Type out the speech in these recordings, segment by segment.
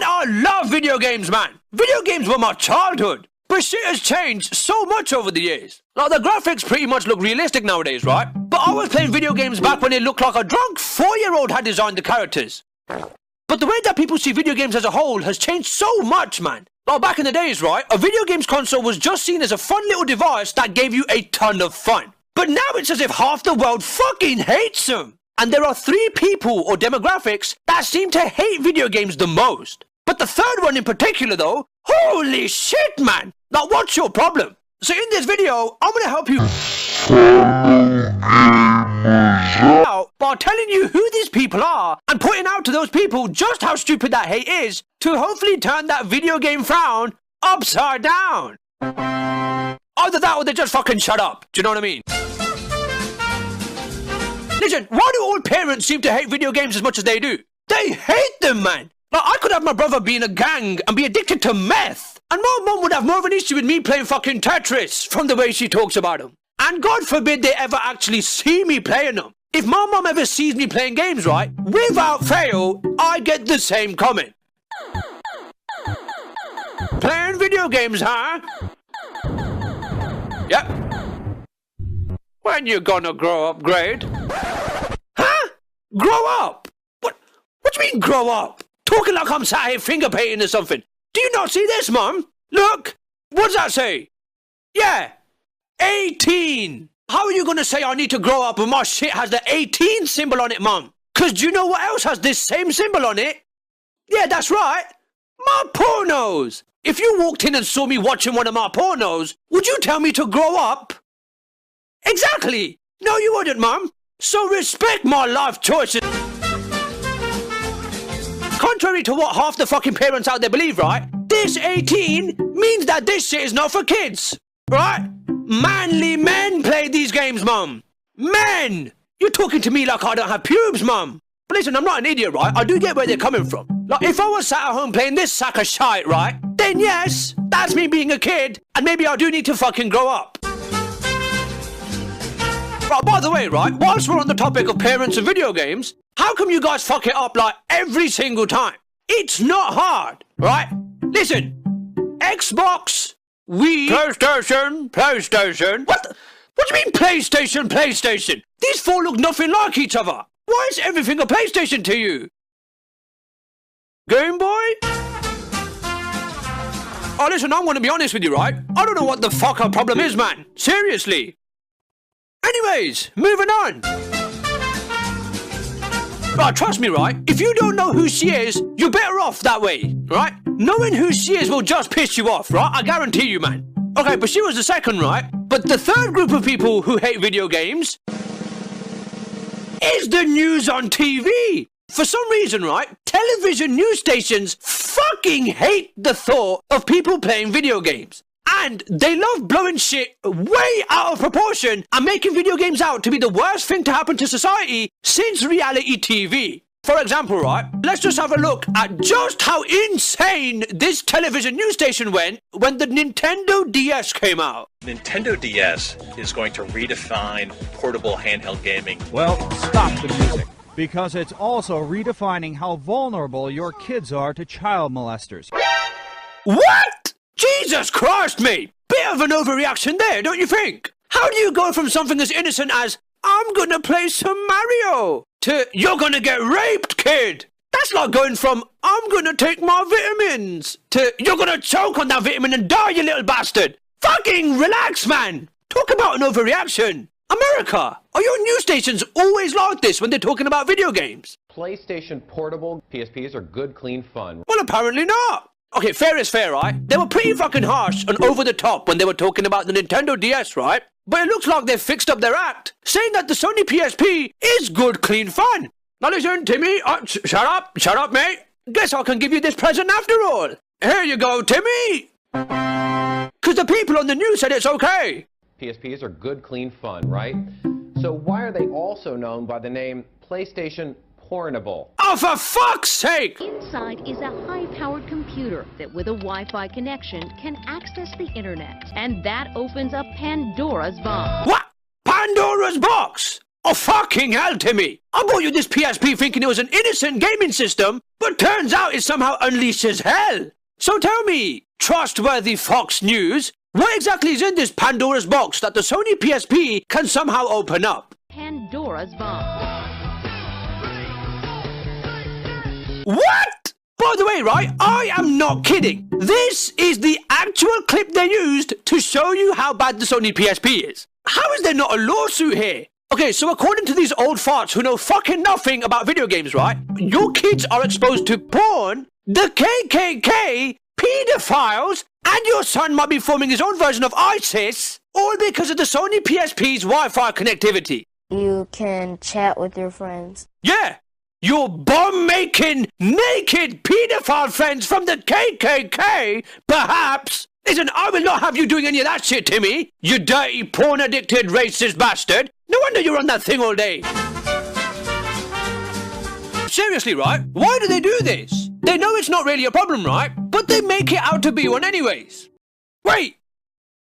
I love video games, man. Video games were my childhood. But shit has changed so much over the years. Like, the graphics pretty much look realistic nowadays, right? But I was playing video games back when it looked like a drunk 4-year-old had designed the characters. But the way that people see video games as a whole has changed so much, man. Like, back in the days, right, a video games console was just seen as a fun little device that gave you a ton of fun. But now it's as if half the world fucking hates them. And there are 3 people or demographics that seem to hate video games the most. But the third one in particular, though, holy shit, man! Like, what's your problem? So in this video, I'm gonna help you out by telling you who these people are and pointing out to those people just how stupid that hate is to hopefully turn that video game frown upside down. Either that or they just fucking shut up. Do you know what I mean? Listen, why do all parents seem to hate video games as much as they do? They hate them, man! Like, I could have my brother be in a gang and be addicted to meth, and my mum would have more of an issue with me playing fucking Tetris from the way she talks about them. And God forbid they ever actually see me playing them. If my mum ever sees me playing games, right, without fail, I get the same comment. Playing video games, huh? Yep. When you gonna grow up, Grade? Huh? Grow up? What do you mean grow up? Talking like I'm sat here finger painting or something. Do you not see this, Mum? Look! What's that say? Yeah! 18! How are you gonna say I need to grow up when my shit has the 18 symbol on it, Mum? 'Cause do you know what else has this same symbol on it? Yeah, that's right! My pornos! If you walked in and saw me watching one of my pornos, would you tell me to grow up? Exactly! No, you wouldn't, Mum. So respect my life choices. Contrary to what half the fucking parents out there believe, right? This 18 means that this shit is not for kids, right? Manly men play these games, Mum. Men! You're talking to me like I don't have pubes, Mum. But listen, I'm not an idiot, right? I do get where they're coming from. Like, if I was sat at home playing this sack of shite, right? Then yes, that's me being a kid, and maybe I do need to fucking grow up. Right, by the way, right, whilst we're on the topic of parents and video games, how come you guys fuck it up like every single time? It's not hard, right? Listen, Xbox, Wii, PlayStation. What do you mean PlayStation? These 4 look nothing like each other. Why is everything a PlayStation to you? Game Boy? Oh, listen, I'm gonna be honest with you, right? I don't know what the fuck her problem is, man. Seriously. Anyways, moving on. Right, trust me, right? If you don't know who she is, you're better off that way, right? Knowing who she is will just piss you off, right? I guarantee you, man. Okay, but she was the second, right? But the third group of people who hate video games is the news on TV. For some reason, right, television news stations fucking hate the thought of people playing video games. And they love blowing shit way out of proportion and making video games out to be the worst thing to happen to society since reality TV. For example, right, let's just have a look at just how insane this television news station went when the Nintendo DS came out. Nintendo DS is going to redefine portable handheld gaming. Well, stop the music, because it's also redefining how vulnerable your kids are to child molesters. What? Jesus Christ, mate! Bit of an overreaction there, don't you think? How do you go from something as innocent as, I'm gonna play some Mario, to, you're gonna get raped, kid? That's like going from, I'm gonna take my vitamins, to, you're gonna choke on that vitamin and die, you little bastard! Fucking relax, man! Talk about an overreaction! America, are your news stations always like this when they're talking about video games? PlayStation Portable PSPs are good, clean fun. Well, apparently not! Okay, fair is fair, right? They were pretty fucking harsh and over the top when they were talking about the Nintendo DS, right? But it looks like they've fixed up their act, saying that the Sony PSP is good, clean fun. Now listen, Timmy, shut up, mate. Guess I can give you this present after all. Here you go, Timmy. Because the people on the news said it's okay. PSPs are good, clean fun, right? So why are they also known by the name PlayStation Portable? Oh, for fuck's sake! Inside is a high-powered computer that with a Wi-Fi connection can access the internet. And that opens up Pandora's box. What? Pandora's Pandora's box! Oh, fucking hell, Timmy! I bought you this PSP thinking it was an innocent gaming system, but turns out it somehow unleashes hell. So tell me, trustworthy Fox News, what exactly is in this Pandora's box that the Sony PSP can somehow open up? Pandora's box. What? By the way, right, I am not kidding. This is the actual clip they used to show you how bad the Sony PSP is. How is there not a lawsuit here? Okay, so according to these old farts who know fucking nothing about video games, right? Your kids are exposed to porn, the KKK, pedophiles, and your son might be forming his own version of ISIS, all because of the Sony PSP's Wi-Fi connectivity. You can chat with your friends. Yeah, your bomb-making, naked pedophile friends from the KKK, perhaps. Listen, I will not have you doing any of that shit, Timmy. You dirty, porn-addicted, racist bastard. No wonder you're on that thing all day. Seriously, right? Why do they do this? They know it's not really a problem, right? But they make it out to be one anyways. Wait.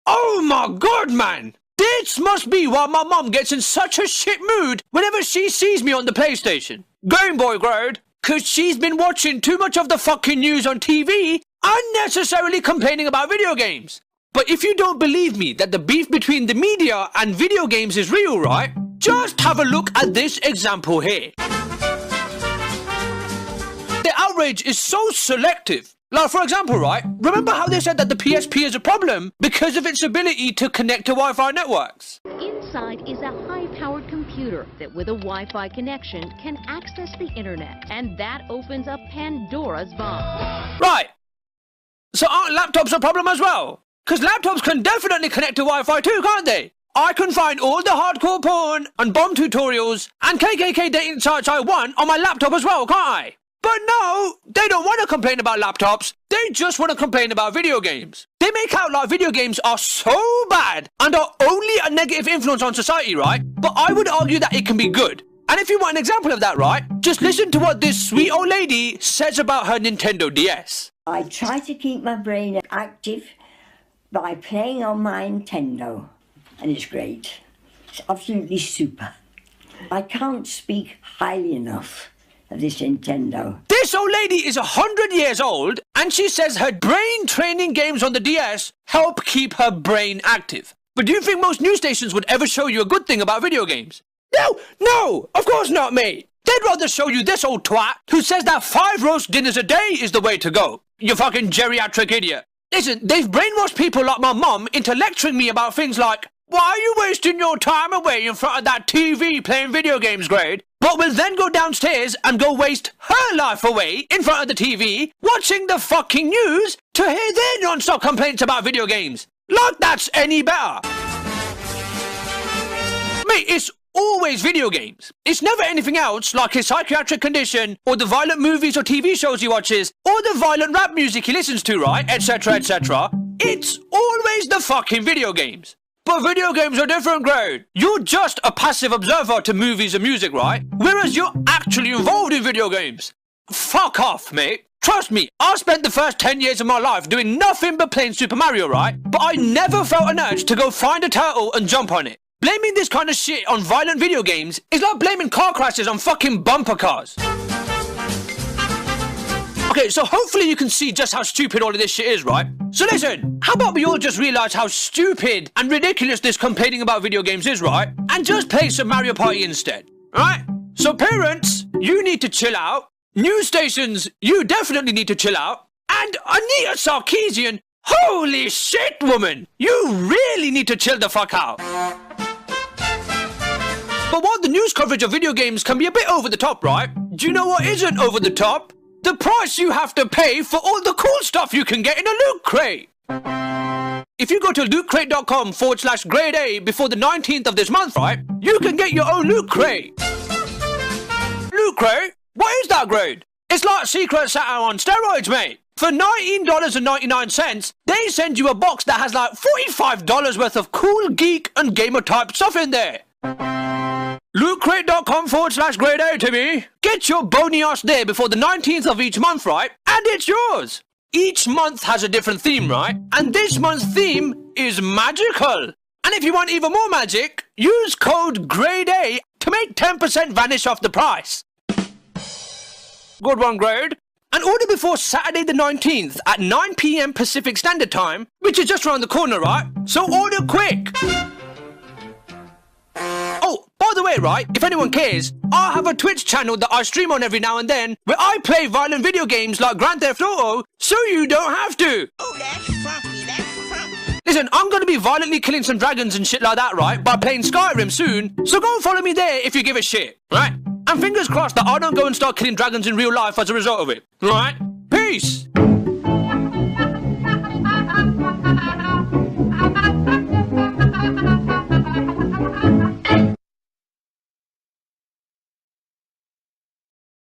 Oh my god, man. This must be why my mum gets in such a shit mood whenever she sees me on the PlayStation. Game Boy Grade. Cause she's been watching too much of the fucking news on TV, unnecessarily complaining about video games. But if you don't believe me that the beef between the media and video games is real, right? Just have a look at this example here. The outrage is so selective. Like, for example, right? Remember how they said that the PSP is a problem because of its ability to connect to Wi-Fi networks? Inside is a high-powered computer that with a Wi-Fi connection can access the internet. And that opens up Pandora's box. Right. So aren't laptops a problem as well? Because laptops can definitely connect to Wi-Fi too, can't they? I can find all the hardcore porn and bomb tutorials and KKK dating sites I want on my laptop as well, can't I? But no, they don't want to complain about laptops. They just want to complain about video games. They make out like video games are so bad and are only a negative influence on society, right? But I would argue that it can be good. And if you want an example of that, right? Just listen to what this sweet old lady says about her Nintendo DS. I try to keep my brain active by playing on my Nintendo. And it's great. It's absolutely super. I can't speak highly enough of this Nintendo. This old lady is 100 years old and she says her brain training games on the DS help keep her brain active. But do you think most news stations would ever show you a good thing about video games? No, of course not, mate. They'd rather show you this old twat who says that 5 roast dinners a day is the way to go. You fucking geriatric idiot. Listen, they've brainwashed people like my mum into lecturing me about things like, why are you wasting your time away in front of that TV playing video games, Grade? But will then go downstairs and go waste her life away in front of the TV watching the fucking news to hear their non-stop complaints about video games. Like that's any better. Mate, it's always video games. It's never anything else like his psychiatric condition or the violent movies or TV shows he watches or the violent rap music he listens to, right? Etc, etc. It's always the fucking video games. But video games are different, Grade. You're just a passive observer to movies and music, right? Whereas you're actually involved in video games. Fuck off, mate. Trust me, I spent the first 10 years of my life doing nothing but playing Super Mario, right? But I never felt an urge to go find a turtle and jump on it. Blaming this kind of shit on violent video games is like blaming car crashes on fucking bumper cars. Okay, so hopefully you can see just how stupid all of this shit is, right? So listen, how about we all just realise how stupid and ridiculous this complaining about video games is, right? And just play some Mario Party instead, right? So parents, you need to chill out. News stations, you definitely need to chill out. And Anita Sarkeesian, holy shit, woman! You really need to chill the fuck out. But while the news coverage of video games can be a bit over the top, right? Do you know what isn't over the top? The price you have to pay for all the cool stuff you can get in a loot crate. If you go to lootcrate.com/grade A before the 19th of this month, right, you can get your own loot crate. Loot crate? What is that, Grade? It's like Secret Santa on steroids, mate. For $19.99, they send you a box that has like $45 worth of cool geek and gamer type stuff in there. Lootcrate.com/grade A, Timmy. Get your bony ass there before the 19th of each month, right? And it's yours. Each month has a different theme, right? And this month's theme is magical. And if you want even more magic, use code gradea to make 10% vanish off the price. Good one, Grade. And order before Saturday the 19th at 9 PM Pacific Standard Time, which is just around the corner, right? So order quick. Oh, by the way, right, if anyone cares, I have a Twitch channel that I stream on every now and then where I play violent video games like Grand Theft Auto, so you don't have to. Oh, that's funky, that's funky. Listen, I'm going to be violently killing some dragons and shit like that, right, by playing Skyrim soon, so go and follow me there if you give a shit, right? And fingers crossed that I don't go and start killing dragons in real life as a result of it, right? Peace!